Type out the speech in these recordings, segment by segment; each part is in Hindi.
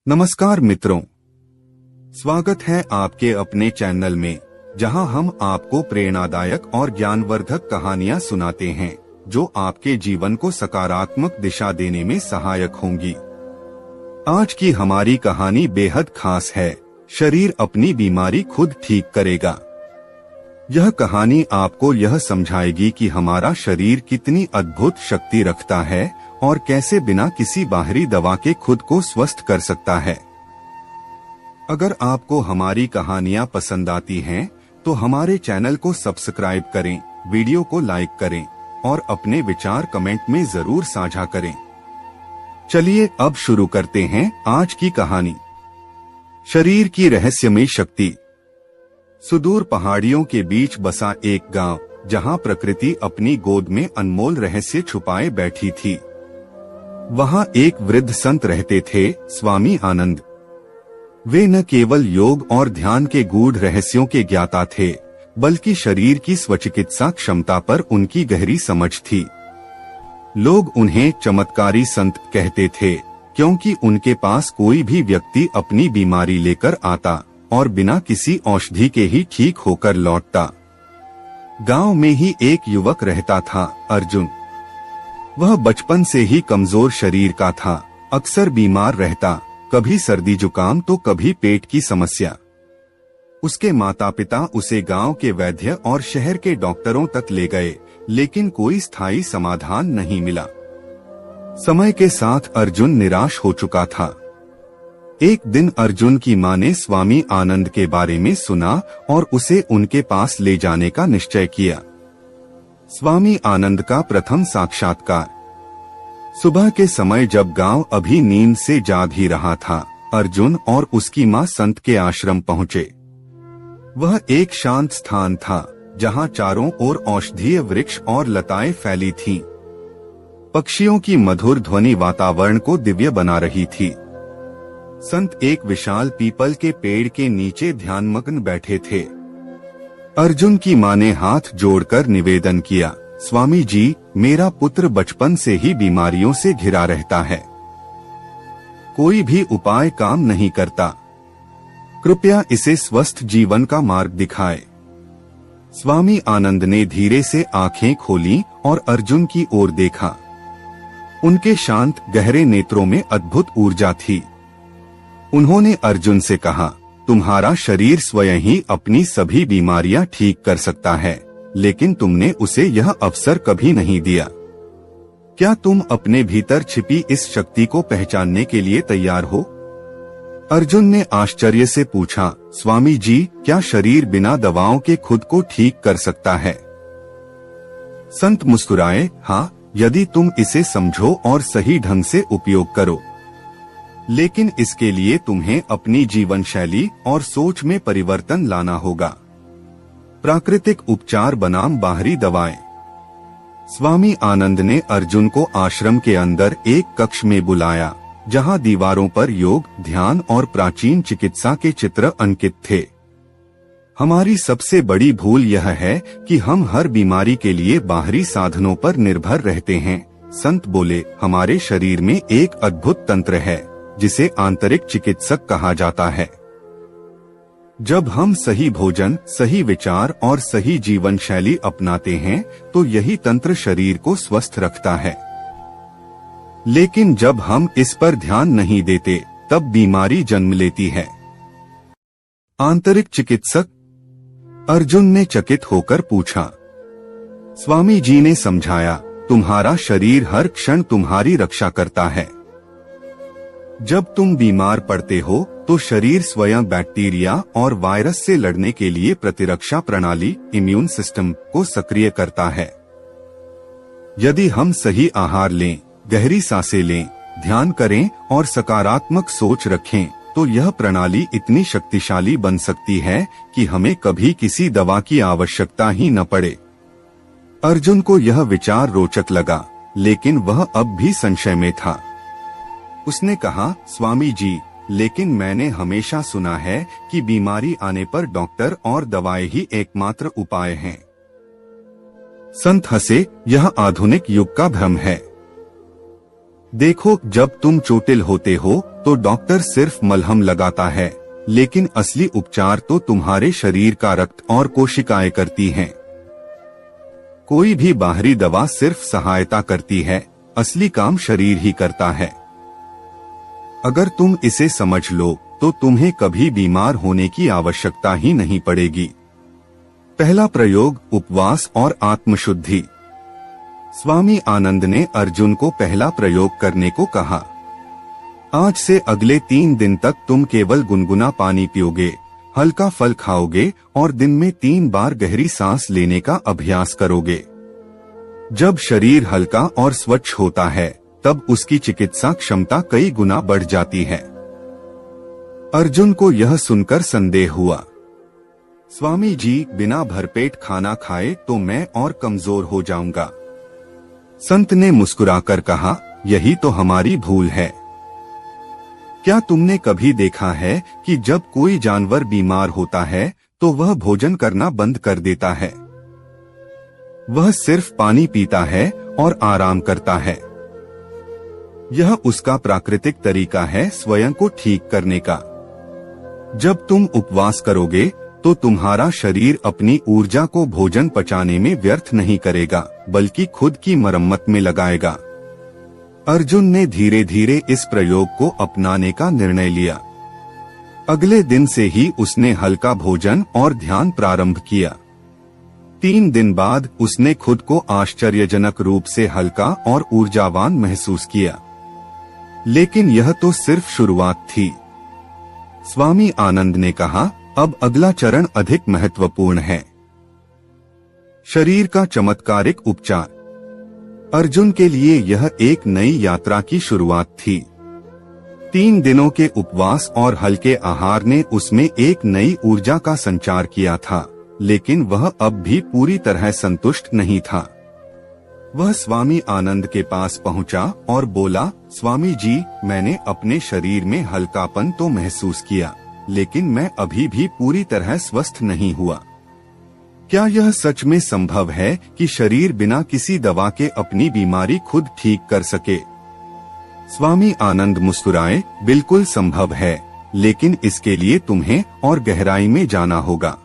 नमस्कार मित्रों, स्वागत है आपके अपने चैनल में, जहां हम आपको प्रेरणादायक और ज्ञानवर्धक कहानियां सुनाते हैं जो आपके जीवन को सकारात्मक दिशा देने में सहायक होंगी। आज की हमारी कहानी बेहद खास है। शरीर अपनी बीमारी खुद ठीक करेगा। यह कहानी आपको यह समझाएगी कि हमारा शरीर कितनी अद्भुत शक्ति रखता है और कैसे बिना किसी बाहरी दवा के खुद को स्वस्थ कर सकता है। अगर आपको हमारी कहानियां पसंद आती हैं, तो हमारे चैनल को सब्सक्राइब करें, वीडियो को लाइक करें और अपने विचार कमेंट में जरूर साझा करें। चलिए अब शुरू करते हैं आज की कहानी। शरीर की रहस्यमयी शक्ति। सुदूर पहाड़ियों के बीच बसा एक गांव, जहां प्रकृति अपनी गोद में अनमोल रहस्य छुपाए बैठी थी। वहां एक वृद्ध संत रहते थे, स्वामी आनंद। वे न केवल योग और ध्यान के गूढ़ रहस्यों के ज्ञाता थे, बल्कि शरीर की स्वचिकित्सा क्षमता पर उनकी गहरी समझ थी। लोग उन्हें चमत्कारी संत कहते थे, क्योंकि उनके पास कोई भी व्यक्ति अपनी बीमारी लेकर आता और बिना किसी औषधि के ही ठीक होकर लौटता। गांव में ही एक युवक रहता था, अर्जुन। वह बचपन से ही कमजोर शरीर का था, अक्सर बीमार रहता, कभी सर्दी जुकाम तो कभी पेट की समस्या। उसके माता पिता उसे गांव के वैद्य और शहर के डॉक्टरों तक ले गए, लेकिन कोई स्थायी समाधान नहीं मिला। समय के साथ अर्जुन निराश हो चुका था। एक दिन अर्जुन की मां ने स्वामी आनंद के बारे में सुना और उसे उनके पास ले जाने का निश्चय किया। स्वामी आनंद का प्रथम साक्षात्कार। सुबह के समय जब गांव अभी नींद से जाग ही रहा था, अर्जुन और उसकी मां संत के आश्रम पहुंचे। वह एक शांत स्थान था, जहां चारों ओर औषधीय वृक्ष और लताएं फैली थीं। पक्षियों की मधुर ध्वनि वातावरण को दिव्य बना रही थी। संत एक विशाल पीपल के पेड़ के नीचे ध्यानमग्न बैठे थे। अर्जुन की मां ने हाथ जोड़कर निवेदन किया, स्वामी जी, मेरा पुत्र बचपन से ही बीमारियों से घिरा रहता है। कोई भी उपाय काम नहीं करता। कृपया इसे स्वस्थ जीवन का मार्ग दिखाए। स्वामी आनंद ने धीरे से आंखें खोली और अर्जुन की ओर देखा। उनके शांत गहरे नेत्रों में अद्भुत ऊर्जा थी। उन्होंने अर्जुन से कहा, तुम्हारा शरीर स्वयं ही अपनी सभी बीमारियां ठीक कर सकता है, लेकिन तुमने उसे यह अवसर कभी नहीं दिया। क्या तुम अपने भीतर छिपी इस शक्ति को पहचानने के लिए तैयार हो? अर्जुन ने आश्चर्य से पूछा, स्वामी जी, क्या शरीर बिना दवाओं के खुद को ठीक कर सकता है? संत मुस्कुराए, हाँ, यदि तुम इसे समझो और सही ढंग से उपयोग करो। लेकिन इसके लिए तुम्हें अपनी जीवन शैली और सोच में परिवर्तन लाना होगा। प्राकृतिक उपचार बनाम बाहरी दवाएं। स्वामी आनंद ने अर्जुन को आश्रम के अंदर एक कक्ष में बुलाया, जहां दीवारों पर योग, ध्यान और प्राचीन चिकित्सा के चित्र अंकित थे। हमारी सबसे बड़ी भूल यह है कि हम हर बीमारी के लिए बाहरी साधनों पर निर्भर रहते हैं। संत बोले, हमारे शरीर में एक अद्भुत तंत्र है, जिसे आंतरिक चिकित्सक कहा जाता है। जब हम सही भोजन, सही विचार और सही जीवन शैली अपनाते हैं, तो यही तंत्र शरीर को स्वस्थ रखता है। लेकिन जब हम इस पर ध्यान नहीं देते, तब बीमारी जन्म लेती है। आंतरिक चिकित्सक? अर्जुन ने चकित होकर पूछा। स्वामी जी ने समझाया, तुम्हारा शरीर हर क्षण तुम्हारी रक्षा करता है। जब तुम बीमार पड़ते हो, तो शरीर स्वयं बैक्टीरिया और वायरस से लड़ने के लिए प्रतिरक्षा प्रणाली, इम्यून सिस्टम को सक्रिय करता है। यदि हम सही आहार लें, गहरी सांसें लें, ध्यान करें और सकारात्मक सोच रखें, तो यह प्रणाली इतनी शक्तिशाली बन सकती है कि हमें कभी किसी दवा की आवश्यकता ही न पड़े। अर्जुन को यह विचार रोचक लगा, लेकिन वह अब भी संशय में था। उसने कहा, स्वामी जी, लेकिन मैंने हमेशा सुना है कि बीमारी आने पर डॉक्टर और दवाएं ही एकमात्र उपाय हैं। संत हंसे, यह आधुनिक युग का भ्रम है। देखो, जब तुम चोटिल होते हो तो डॉक्टर सिर्फ मलहम लगाता है, लेकिन असली उपचार तो तुम्हारे शरीर का रक्त और कोशिकाएं करती हैं। कोई भी बाहरी दवा सिर्फ सहायता करती है, असली काम शरीर ही करता है। अगर तुम इसे समझ लो तो तुम्हें कभी बीमार होने की आवश्यकता ही नहीं पड़ेगी। पहला प्रयोग, उपवास और आत्मशुद्धि। स्वामी आनंद ने अर्जुन को पहला प्रयोग करने को कहा। आज से अगले 3 दिन तक तुम केवल गुनगुना पानी पियोगे, हल्का फल खाओगे और दिन में 3 बार गहरी सांस लेने का अभ्यास करोगे। जब शरीर हल्का और स्वच्छ होता है तब उसकी चिकित्सा क्षमता कई गुना बढ़ जाती है। अर्जुन को यह सुनकर संदेह हुआ। स्वामी जी, बिना भरपेट खाना खाए तो मैं और कमजोर हो जाऊंगा। संत ने मुस्कुराकर कहा, यही तो हमारी भूल है। क्या तुमने कभी देखा है कि जब कोई जानवर बीमार होता है तो वह भोजन करना बंद कर देता है? वह सिर्फ पानी पीता है और आराम करता है। यह उसका प्राकृतिक तरीका है स्वयं को ठीक करने का। जब तुम उपवास करोगे तो तुम्हारा शरीर अपनी ऊर्जा को भोजन पचाने में व्यर्थ नहीं करेगा, बल्कि खुद की मरम्मत में लगाएगा। अर्जुन ने धीरे धीरे इस प्रयोग को अपनाने का निर्णय लिया। अगले दिन से ही उसने हल्का भोजन और ध्यान प्रारंभ किया। 3 दिन बाद उसने खुद को आश्चर्यजनक रूप से हल्का और ऊर्जावान महसूस किया। लेकिन यह तो सिर्फ शुरुआत थी। स्वामी आनंद ने कहा, अब अगला चरण अधिक महत्वपूर्ण है। शरीर का चमत्कारिक उपचार। अर्जुन के लिए यह एक नई यात्रा की शुरुआत थी। 3 दिनों के उपवास और हल्के आहार ने उसमें एक नई ऊर्जा का संचार किया था, लेकिन वह अब भी पूरी तरह संतुष्ट नहीं था। वह स्वामी आनंद के पास पहुंचा और बोला, स्वामी जी, मैंने अपने शरीर में हल्कापन तो महसूस किया, लेकिन मैं अभी भी पूरी तरह स्वस्थ नहीं हुआ। क्या यह सच में संभव है कि शरीर बिना किसी दवा के अपनी बीमारी खुद ठीक कर सके? स्वामी आनंद मुस्कुराए, बिल्कुल संभव है, लेकिन इसके लिए तुम्हें और गहराई में जाना होगा।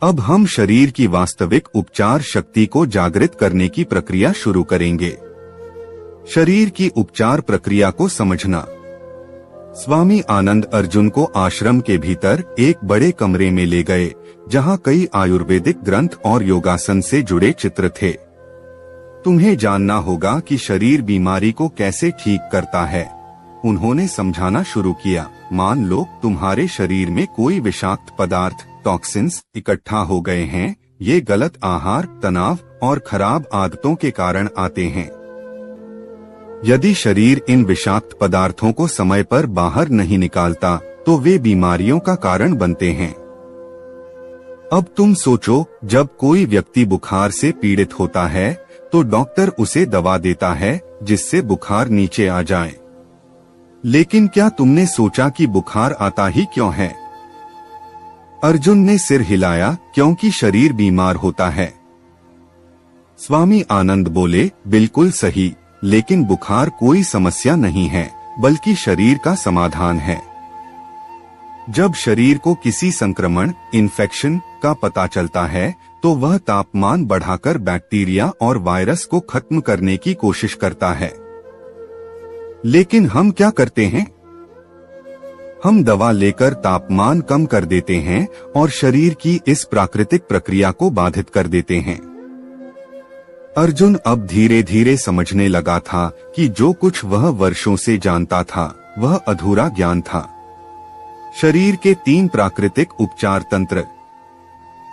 अब हम शरीर की वास्तविक उपचार शक्ति को जागृत करने की प्रक्रिया शुरू करेंगे। शरीर की उपचार प्रक्रिया को समझना। स्वामी आनंद अर्जुन को आश्रम के भीतर एक बड़े कमरे में ले गए, जहां कई आयुर्वेदिक ग्रंथ और योगासन से जुड़े चित्र थे। तुम्हें जानना होगा कि शरीर बीमारी को कैसे ठीक करता है। उन्होंने समझाना शुरू किया। मान लो तुम्हारे शरीर में कोई विषाक्त पदार्थ, टॉक्सिन्स इकट्ठा हो गए हैं। ये गलत आहार, तनाव और खराब आदतों के कारण आते हैं। यदि शरीर इन विषाक्त पदार्थों को समय पर बाहर नहीं निकालता तो वे बीमारियों का कारण बनते हैं। अब तुम सोचो, जब कोई व्यक्ति बुखार से पीड़ित होता है तो डॉक्टर उसे दवा देता है जिससे बुखार नीचे आ जाए। लेकिन क्या तुमने सोचा कि बुखार आता ही क्यों है? अर्जुन ने सिर हिलाया, क्योंकि शरीर बीमार होता है। स्वामी आनंद बोले, बिल्कुल सही, लेकिन बुखार कोई समस्या नहीं है, बल्कि शरीर का समाधान है। जब शरीर को किसी संक्रमण, इन्फेक्शन का पता चलता है तो वह तापमान बढ़ाकर बैक्टीरिया और वायरस को खत्म करने की कोशिश करता है। लेकिन हम क्या करते हैं? हम दवा लेकर तापमान कम कर देते हैं और शरीर की इस प्राकृतिक प्रक्रिया को बाधित कर देते हैं। अर्जुन अब धीरे धीरे समझने लगा था कि जो कुछ वह वर्षों से जानता था वह अधूरा ज्ञान था। शरीर के 3 प्राकृतिक उपचार तंत्र।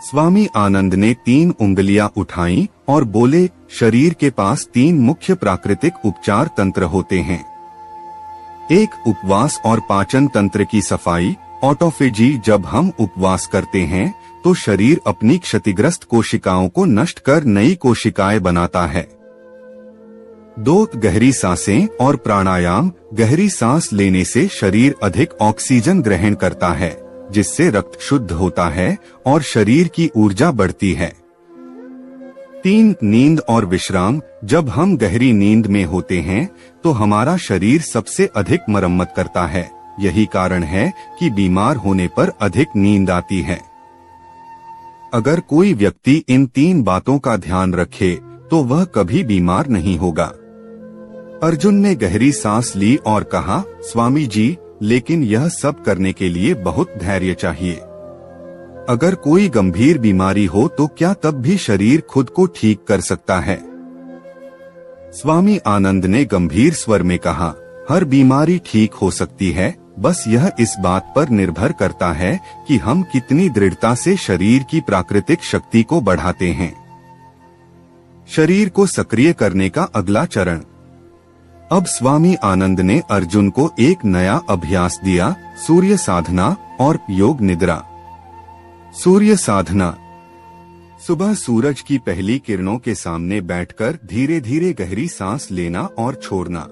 स्वामी आनंद ने 3 उंगलियां उठाईं और बोले, शरीर के पास 3 मुख्य प्राकृतिक उपचार तंत्र होते हैं। 1, उपवास और पाचन तंत्र की सफाई, ऑटोफेजी। जब हम उपवास करते हैं तो शरीर अपनी क्षतिग्रस्त कोशिकाओं को नष्ट कर नई कोशिकाएं बनाता है। 2, गहरी सांसें और प्राणायाम। गहरी सांस लेने से शरीर अधिक ऑक्सीजन ग्रहण करता है, जिससे रक्त शुद्ध होता है और शरीर की ऊर्जा बढ़ती है। 3 नींद और विश्राम। जब हम गहरी नींद में होते हैं तो हमारा शरीर सबसे अधिक मरम्मत करता है। यही कारण है कि बीमार होने पर अधिक नींद आती है। अगर कोई व्यक्ति इन 3 बातों का ध्यान रखे तो वह कभी बीमार नहीं होगा। अर्जुन ने गहरी सांस ली और कहा, स्वामी जी, लेकिन यह सब करने के लिए बहुत धैर्य चाहिए। अगर कोई गंभीर बीमारी हो तो क्या तब भी शरीर खुद को ठीक कर सकता है? स्वामी आनंद ने गंभीर स्वर में कहा, हर बीमारी ठीक हो सकती है, बस यह इस बात पर निर्भर करता है कि हम कितनी दृढ़ता से शरीर की प्राकृतिक शक्ति को बढ़ाते हैं। शरीर को सक्रिय करने का अगला चरण। अब स्वामी आनंद ने अर्जुन को एक नया अभ्यास दिया, सूर्य साधना और योग निद्रा। सूर्य साधना। सुबह सूरज की पहली किरणों के सामने बैठकर धीरे धीरे गहरी सांस लेना और छोड़ना।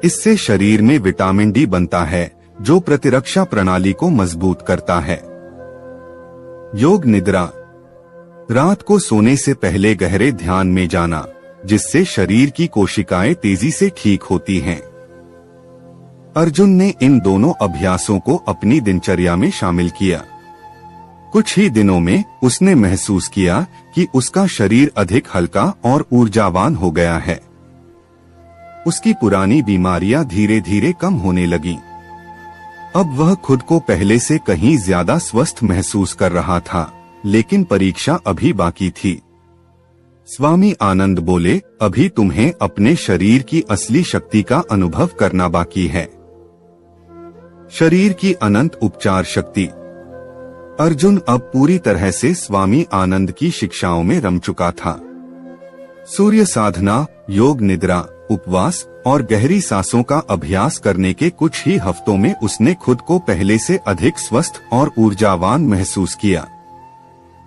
इससे शरीर में विटामिन डी बनता है जो प्रतिरक्षा प्रणाली को मजबूत करता है। योग निद्रा। रात को सोने से पहले गहरे ध्यान में जाना, जिससे शरीर की कोशिकाएं तेजी से ठीक होती हैं। अर्जुन ने इन दोनों अभ्यासों को अपनी दिनचर्या में शामिल किया। कुछ ही दिनों में उसने महसूस किया कि उसका शरीर अधिक हल्का और ऊर्जावान हो गया है। उसकी पुरानी बीमारियां धीरे धीरे कम होने लगीं। अब वह खुद को पहले से कहीं ज्यादा स्वस्थ महसूस कर रहा था, लेकिन परीक्षा अभी बाकी थी। स्वामी आनंद बोले, अभी तुम्हें अपने शरीर की असली शक्ति का अनुभव करना बाकी है। शरीर की अनंत उपचार शक्ति। अर्जुन अब पूरी तरह से स्वामी आनंद की शिक्षाओं में रम चुका था। सूर्य साधना, योग निद्रा, उपवास और गहरी सांसों का अभ्यास करने के कुछ ही हफ्तों में उसने खुद को पहले से अधिक स्वस्थ और ऊर्जावान महसूस किया।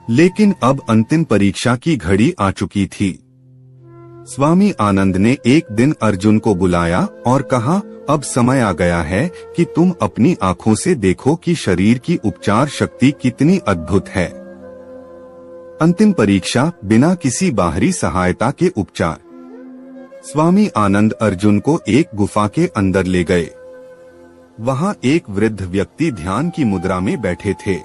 लेकिन अब अंतिम परीक्षा की घड़ी आ चुकी थी। स्वामी आनंद ने एक दिन अर्जुन को बुलाया और कहा, अब समय आ गया है कि तुम अपनी आंखों से देखो कि शरीर की उपचार शक्ति कितनी अद्भुत है। अंतिम परीक्षा, बिना किसी बाहरी सहायता के उपचार। स्वामी आनंद अर्जुन को एक गुफा के अंदर ले गए। वहां एक वृद्ध व्यक्ति ध्यान की मुद्रा में बैठे थे।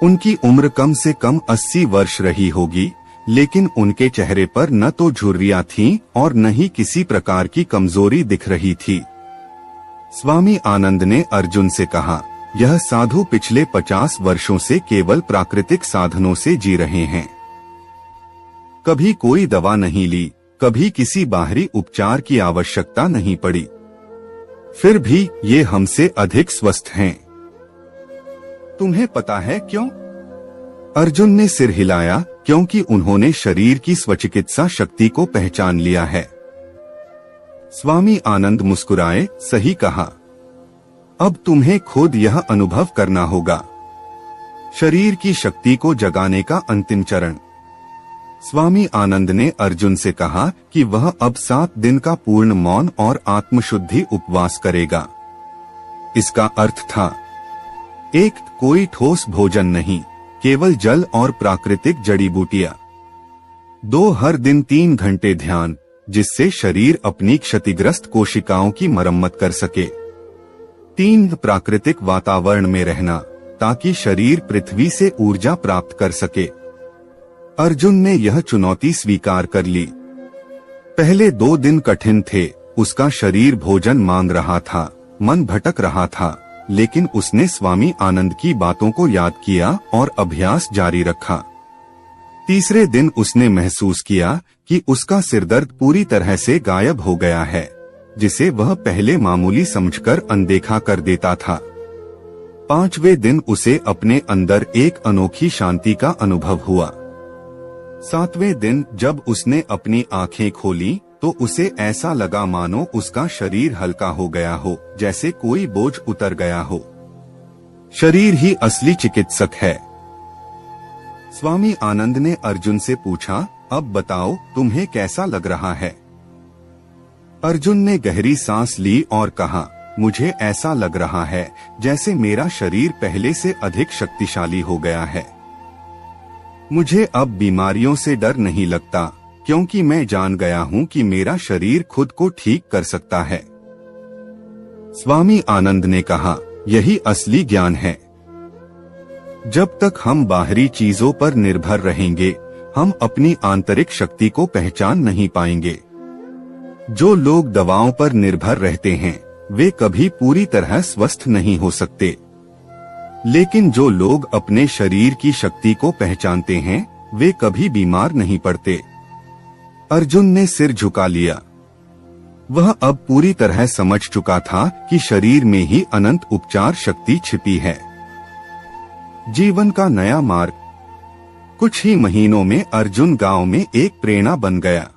उनकी उम्र कम से कम 80 वर्ष रही होगी, लेकिन उनके चेहरे पर न तो झुर्रियां थीं और न ही किसी प्रकार की कमजोरी दिख रही थी। स्वामी आनंद ने अर्जुन से कहा, यह साधु पिछले 50 वर्षों से केवल प्राकृतिक साधनों से जी रहे हैं। कभी कोई दवा नहीं ली, कभी किसी बाहरी उपचार की आवश्यकता नहीं पड़ी। फिर भी ये हमसे अधिक स्वस्थ हैं। तुम्हें पता है क्यों? अर्जुन ने सिर हिलाया, क्योंकि उन्होंने शरीर की स्वचिकित्सा शक्ति को पहचान लिया है। स्वामी आनंद मुस्कुराए, सही कहा। अब तुम्हें खुद यह अनुभव करना होगा। शरीर की शक्ति को जगाने का अंतिम चरण। स्वामी आनंद ने अर्जुन से कहा कि वह अब 7 दिन का पूर्ण मौन और आत्मशुद्धि उपवास करेगा। इसका अर्थ था, 1 कोई ठोस भोजन नहीं, केवल जल और प्राकृतिक जड़ी बूटियां। 2 हर दिन 3 घंटे ध्यान, जिससे शरीर अपनी क्षतिग्रस्त कोशिकाओं की मरम्मत कर सके। 3 प्राकृतिक वातावरण में रहना, ताकि शरीर पृथ्वी से ऊर्जा प्राप्त कर सके। अर्जुन ने यह चुनौती स्वीकार कर ली। पहले 2 दिन कठिन थे, उसका शरीर भोजन मांग रहा था, मन भटक रहा था, लेकिन उसने स्वामी आनंद की बातों को याद किया और अभ्यास जारी रखा। तीसरे दिन उसने महसूस किया कि उसका सिरदर्द पूरी तरह से गायब हो गया है, जिसे वह पहले मामूली समझकर अनदेखा कर देता था। 5वें दिन उसे अपने अंदर एक अनोखी शांति का अनुभव हुआ। 7वें दिन जब उसने अपनी आंखें खोली तो उसे ऐसा लगा मानो उसका शरीर हल्का हो गया हो, जैसे कोई बोझ उतर गया हो। शरीर ही असली चिकित्सक है। स्वामी आनंद ने अर्जुन से पूछा, अब बताओ तुम्हें कैसा लग रहा है? अर्जुन ने गहरी सांस ली और कहा, मुझे ऐसा लग रहा है जैसे मेरा शरीर पहले से अधिक शक्तिशाली हो गया है। मुझे अब बीमारियों से डर नहीं लगता, क्योंकि मैं जान गया हूँ कि मेरा शरीर खुद को ठीक कर सकता है। स्वामी आनंद ने कहा, यही असली ज्ञान है। जब तक हम बाहरी चीजों पर निर्भर रहेंगे, हम अपनी आंतरिक शक्ति को पहचान नहीं पाएंगे। जो लोग दवाओं पर निर्भर रहते हैं, वे कभी पूरी तरह स्वस्थ नहीं हो सकते। लेकिन जो लोग अपने शरीर की शक्ति को पहचानते हैं, वे कभी बीमार नहीं पड़ते। अर्जुन ने सिर झुका लिया। वह अब पूरी तरह समझ चुका था कि शरीर में ही अनंत उपचार शक्ति छिपी है। जीवन का नया मार्ग। कुछ ही महीनों में अर्जुन गांव में एक प्रेरणा बन गया।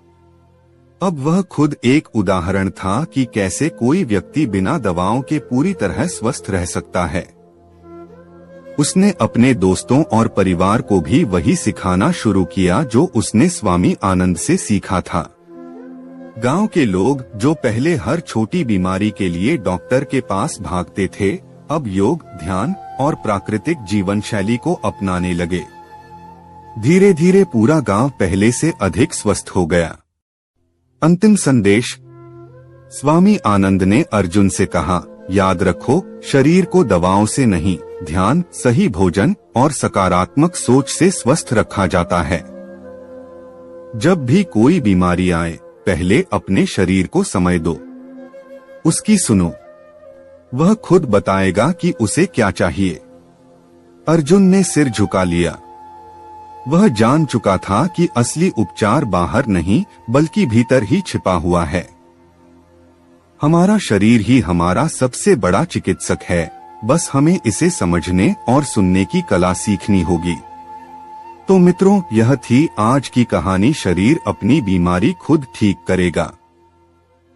अब वह खुद एक उदाहरण था कि कैसे कोई व्यक्ति बिना दवाओं के पूरी तरह स्वस्थ रह सकता है। उसने अपने दोस्तों और परिवार को भी वही सिखाना शुरू किया जो उसने स्वामी आनंद से सीखा था। गांव के लोग जो पहले हर छोटी बीमारी के लिए डॉक्टर के पास भागते थे, अब योग, ध्यान और प्राकृतिक जीवन शैली को अपनाने लगे। धीरे धीरे पूरा गांव पहले से अधिक स्वस्थ हो गया। अंतिम संदेश। स्वामी आनंद ने अर्जुन से कहा, याद रखो, शरीर को दवाओं से नहीं, ध्यान, सही भोजन और सकारात्मक सोच से स्वस्थ रखा जाता है। जब भी कोई बीमारी आए, पहले अपने शरीर को समय दो, उसकी सुनो। वह खुद बताएगा कि उसे क्या चाहिए। अर्जुन ने सिर झुका लिया। वह जान चुका था कि असली उपचार बाहर नहीं, बल्कि भीतर ही छिपा हुआ है। हमारा शरीर ही हमारा सबसे बड़ा चिकित्सक है, बस हमें इसे समझने और सुनने की कला सीखनी होगी। तो मित्रों, यह थी आज की कहानी। शरीर अपनी बीमारी खुद ठीक करेगा।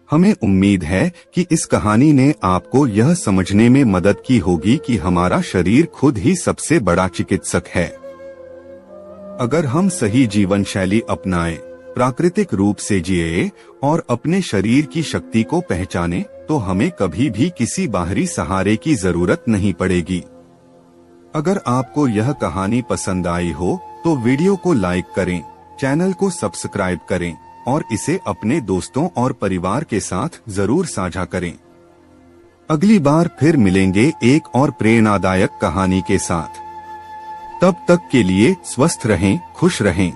हमें उम्मीद है कि इस कहानी ने आपको यह समझने में मदद की होगी कि हमारा शरीर खुद ही सबसे बड़ा चिकित्सक है। अगर हम सही जीवन शैली अपनाएं, प्राकृतिक रूप से जिए और अपने शरीर की शक्ति को पहचाने, तो हमें कभी भी किसी बाहरी सहारे की जरूरत नहीं पड़ेगी। अगर आपको यह कहानी पसंद आई हो तो वीडियो को लाइक करें, चैनल को सब्सक्राइब करें और इसे अपने दोस्तों और परिवार के साथ जरूर साझा करें। अगली बार फिर मिलेंगे एक और प्रेरणादायक कहानी के साथ। तब तक के लिए स्वस्थ रहें, खुश रहें।